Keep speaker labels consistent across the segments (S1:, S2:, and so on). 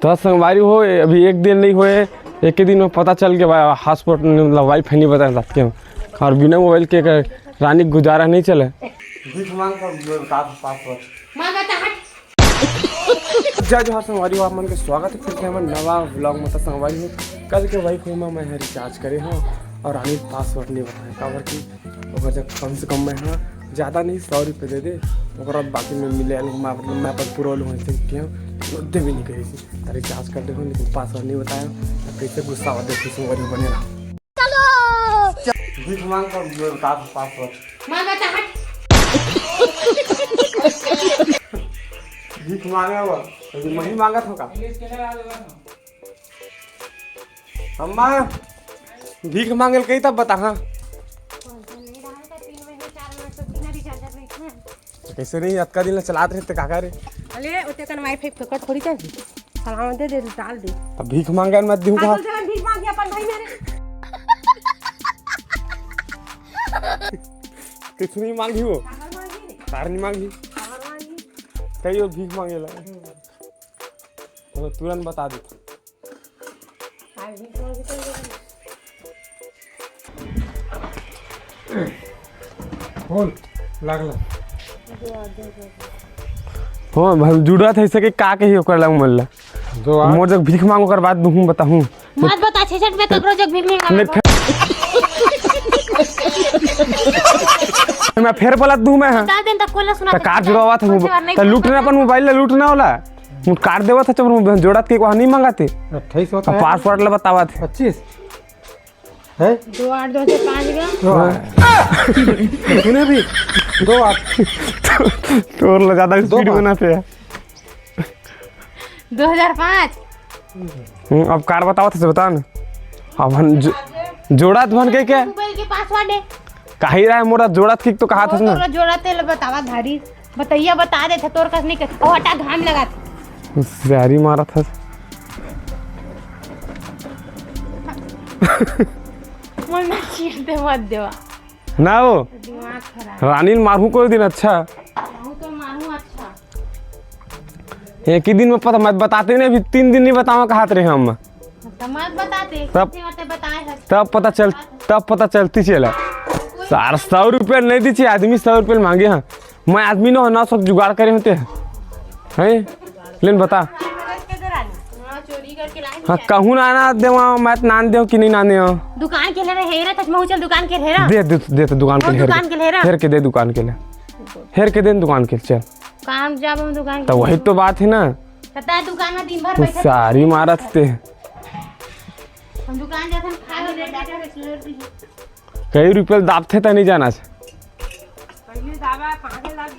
S1: तो संगवारी हो अभी एक दिन नहीं हुए, एक ही दिन में पता चल के हॉस्पिटल मतलब वाईफाई नहीं बता सकते हो और बिना मोबाइल के रानी गुजारा नहीं चले। जय जोहार संगवारी हो, आप मन के स्वागत है फिर से हमारे नवा व्लॉग में। तो संगवारी हो कल के वाईफाई में मैं रिचार्ज करे हाँ और रानी पासवर्ड नहीं बताया काबर की जब कम से कम मैं हाँ ज़्यादा नहीं 100 रुपये दे दे और बाकी में मिले मैं पर पूरा लूँ ऐसे किया दे भी नहीं करी थी रिचार्ज कर दे लेकिन पासवर्ड नहीं बताया तो कैसे गुस्सा होते संगवारी बने रहा भीख मांग कर बता पासवर्ड भीख मांगा हुआ मही मांगा था अम्मा भीख मांगे कही तब बता हाँ कैसे नहीं अतका दिन चलाते रहते काका रे
S2: अरे ओते कन वाईफाई फकट थोड़ी कर सलाम दे डाल दे
S1: अब भीख मांगे मत दूं का
S2: भीख मांग अपन भाई मेरे
S1: कुछ नहीं मांगी हो कार नहीं मांगी कई और भीख मांगे ला तो तुरंत बता दे बोल लागला हो भाई जुड़ा था ऐसे के का कही ओकर लंग मल्ला जो मोर जग भीख मांगो कर बात दूं बताऊं
S2: मत बता 66 में ककरो जग भीख मांगा
S1: मैं फिर बोला दूं मैं
S2: बता देन तक कोला सुना
S1: कार जुड़ावा था त लूटना अपन मोबाइल लूटना होला मुझ कार देवा था जब जोड़त के को नहीं मंगाते
S3: 28 होता है
S1: पासवर्ड ला बतावा थे
S3: 25 है
S2: 28 से 5 का
S3: तूने भी 2
S1: तोर ला ज्यादा स्पीड बनाते हैं
S2: 2005
S1: अब कार बतावा थे बता ना अब जोड़ा धन के क्या
S2: मोबाइल के पासवर्ड है
S1: काहे रहा है मोरा जोड़ा ठीक तो कहा था ना
S2: तोरा जोड़ाते ल बतावा धारी बताइए बता दे थे तोर कस नहीं कर ओ हटा घाम लगा
S1: जहरी मारा था
S2: मन में चीर दे मत देवा
S1: ना वो
S2: दिमाग खराब
S1: रानी मारू को दिन अच्छा
S2: हूं तो मानू अच्छा
S1: एक ही दिन में पता मत बताते नहीं अभी 3 दिन नहीं बतावा कहा थे हम
S2: मत बताते
S1: तब
S2: बताए
S1: तब पता चलती चला 100 रुपये नहीं दीजिए आदमी 100 रुपये मांगे हाँ मैं आदमी ना सब जुगाड़ करे होते हैं लेन बता हाँ कहूँ ना दे मैं नान दे कि नहीं नाने
S2: दुकान के ले हेरा तक मैं चल दुकान के हेरा
S1: दे तो दुकान के हेर के दे दुकान के ले हेर के दे दुकान के चल
S2: काम जब हम दुकान
S1: तो वही तो बात है ना
S2: पता है दुकान में दिन भर बैठे
S1: सारी मारत थे
S2: हम दुकान जाते हम खाए ले डाटा रेस्टोरेंट
S1: कई रुपये दाब थे तो नहीं जाना से
S2: पहले दावा 5 लाख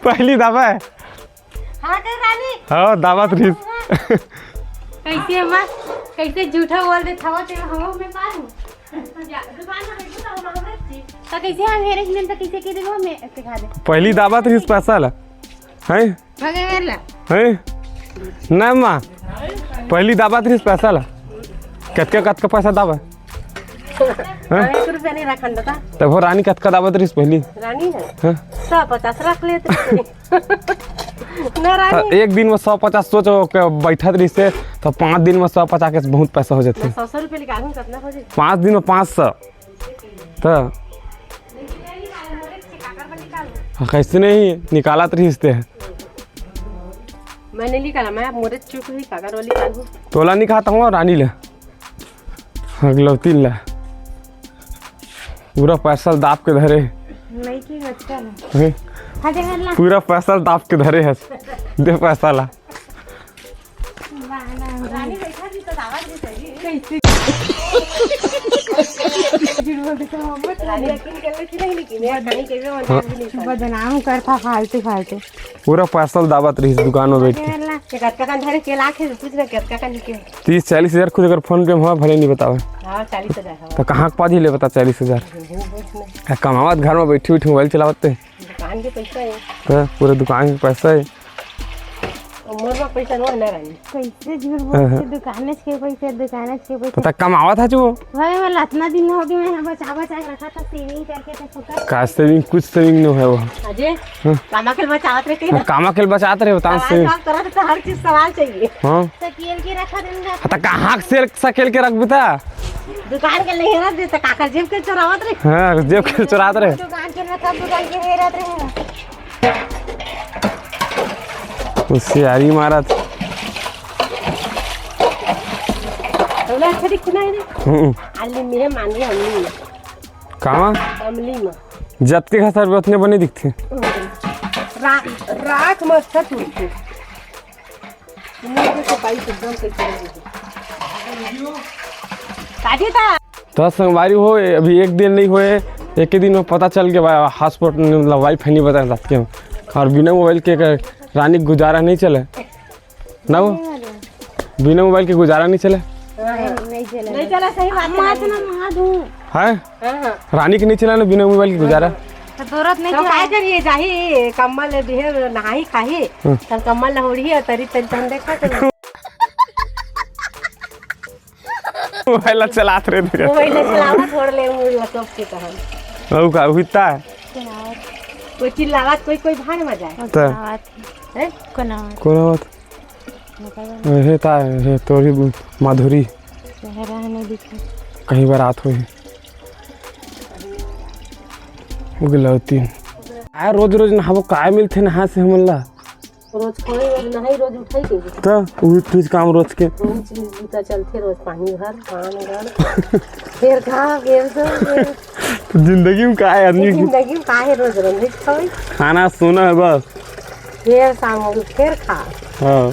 S1: पहली दावा है
S2: हां कर रानी
S1: हाँ दावा तो
S2: कैसे मत कैसे झूठा बोल दे था तो हम में पार हूं दुकान में बैठो तो हम तो कैसे हम हेरे दिन तो कैसे के देबो मैं सिखा दे
S1: पहली दावा तो इस पैसा ला है
S2: मगे वेला
S1: है ना माँ पहली दावा तो इस पैसा ला कतका पैसा दावा
S2: 1 रुपया नहीं रखन था
S1: तब वो रानी कतका दावा तो पहली
S2: रानी है 150 रख लेते ना रानी
S1: एक दिन में 150 सोचो बैठा रही से तो 5 दिन में 150 के बहुत पैसा हो जाते
S2: 100 रुपये निकालूं कितना हो जाए
S1: 5 दिन में 500 तो कैसे नहीं निकाला तो रिश्ते है
S2: मैंने निकाला मैं मोरे चुप ही कागर वाली निकालूं
S1: तोला नहीं खाता हूँ रानी ले अगला 3 ला पूरा पैसा दाप के धरे
S2: नहीं की अच्छा ना
S1: हैं?
S2: हां दे ला
S1: पूरा पैसा दाप के धरे है दे पैसा ला
S2: रानी बैठा थी तो आवाज दे सही कैसे रानी यकीन कर ले कि नहीं लेकिन यार रानी कैसे मजा नहीं बदनाम करता फालतू
S1: पूरा पैसा दावत रही दुकान में बैठ के
S2: के कटका का धरे के लाख है पूछ ले कटका का निके
S1: 30-40 हजार खुद अगर फोन पे हुआ भले नहीं बतावे
S2: हां 40,000
S1: तो कहाँ के पाजी ले बता 40 हजार कमावत घर में बैठी बैठी मोबाइल चलावते
S2: दुकान के पैसा है
S1: तो पूरे दुकान के पैसा है
S4: मोर में पैसा नो ना रही
S2: कैसे झूठ बोलते दुकान के पैसे
S1: पता कमावा था जो
S2: भाई मैं इतना दिन हो गया मैं बचा के रखा था सेविंग करके था छोटा
S1: का सेविंग कुछ सेविंग नहीं है वो
S4: अजय कामा खेल बचावत रहे के
S1: कामा खेल बचाते रहे बता सेविंग
S4: काम करत तो हर चीज सवाल चाहिए
S1: हां
S2: सकेल के रखा देंगे
S1: पता कहां से सकेल के रख बिता
S4: दुकान के नहीं रहत दे तो काका जेब के चोरावत रहे
S1: हां जेब के चुराते रहे
S2: दुकान के रखा दुकान के नहीं रहते हैं
S1: उससे यारी मारा
S4: तोला खड़ी खुनाई रे अल्ली मेरे मानी हमनी
S1: कामा
S4: अमली में
S1: जब के खसर भी उतने बने दिखते
S4: राख मत छत उठे मुझे तो पाई एकदम से काटी था
S1: तो संगवारी हो अभी एक दिन नहीं हुए एक ही दिन में पता चल गया हॉस्पिटल मतलब वाईफाई नहीं बता सकते हो और बिना मोबाइल के रानी गुजारा नहीं चले ना वो बिना मोबाइल के गुजारा नहीं चले
S4: नहीं चला सही बात है
S2: ना मंगा दूं
S1: है
S4: हां
S1: रानी के नहीं चला ना बिना मोबाइल के गुजारा
S2: तो जरूरत नहीं
S4: तो काय करिए जाही कम्बल देह नहाई खाही तब कम्बल लहोड़ी है तरी तरी तन देखा तो
S1: मोबाइल चलाते रहे
S4: मोबाइल चलावा छोड़ ले मुझे सब के कहन
S1: औ का हुईता
S4: कोई चिल्लावा कोई भाग में जाए
S1: तो
S4: हैं
S2: कोना
S1: कोना बात हे ता हे तोरी माधुरी
S2: चेहरा नहीं दिखा
S1: कहीं बार रात हुई उगलौती आ रोज रोज नहाबो काय मिलथे नहा से हमला
S4: रोज कोई रोज नहीं रोज उठाई के
S1: तो वही चीज काम रोज के
S4: रोज बूता चलते रोज पानी भर पानी भर फिर खा फिर सो
S1: जिंदगी में काय आदमी की
S4: जिंदगी में काहे रोज रंजित खाई
S1: खाना सोना है बस
S4: फिर शाम हो फिर खा
S1: हाँ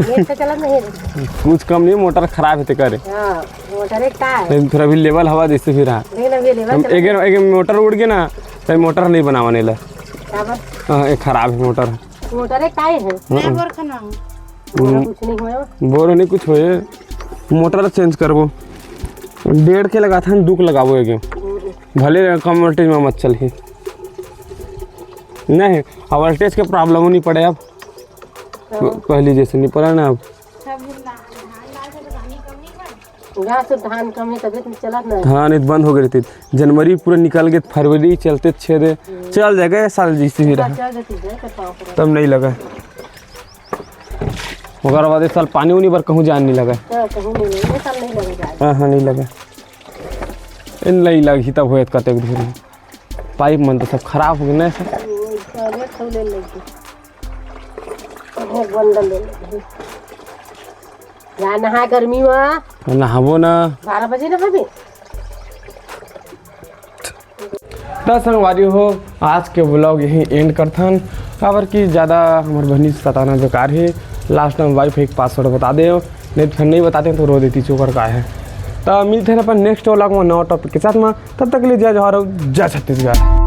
S4: ये तो चला नहीं रे
S1: कुछ कम नहीं मोटर खराब है करे
S4: हां मोटर एक का है
S1: लेकिन थोड़ा भी लेवल हवा जैसे फिर हाँ
S4: नहीं ना ले
S1: हम एक मोटर उड़ गया ना तो मोटर नहीं बनावाने ला
S4: बस
S1: हाँ एक खराब है मोटर
S4: मोटर एक का है
S2: मैं बोर खाना
S4: कुछ नहीं होया
S1: बोर नहीं कुछ होए मोटर चेंज करबो 1.5 के लगा था दुख लगाबो एक भले कम वोल्टेज में मत चल ही नहीं अब वोल्टेज के प्रॉब्लम नहीं पड़े अब पहले जैसे नहीं पड़ा ना अब
S4: यहाँ से धान कम है तबियत में चला ना
S1: हाँ नहीं तो बंद हो गई थी जनवरी पूरा निकल गए फरवरी चलते 6 दे चल जाएगा साल जिससे भी रहा
S4: चल जाती है तो पाँव पर
S1: तब नहीं लगा मगर बाद इस साल पानी उनी पर कहूँ जान नहीं लगा
S4: कहीं नहीं ये साल नहीं लगेगा
S1: हाँ हाँ नहीं लगा इन नहीं लगी तब हो कतेक दूर पाइप मन तो सब खराब हो गए ना सब
S4: अरे खोले लगी एक बंडल ले लगी या नहा गर्मी में
S1: नहाबो ना
S4: 12 बजे ना भाभी
S1: तो संगवारी हो आज के ब्लॉग यहीं एंड करथन खबर की ज़्यादा हमारे बहनी से सताना बेकार है लास्ट टाइम वाईफाई का पासवर्ड बता दे नहीं तो फिर नहीं बताते तो रो देती चोकर का है तो मिलते हैं अपन नेक्स्ट व्लॉग में नया टॉपिक के साथ में तब तक के लिए जय जवाहर जय छत्तीसगढ़।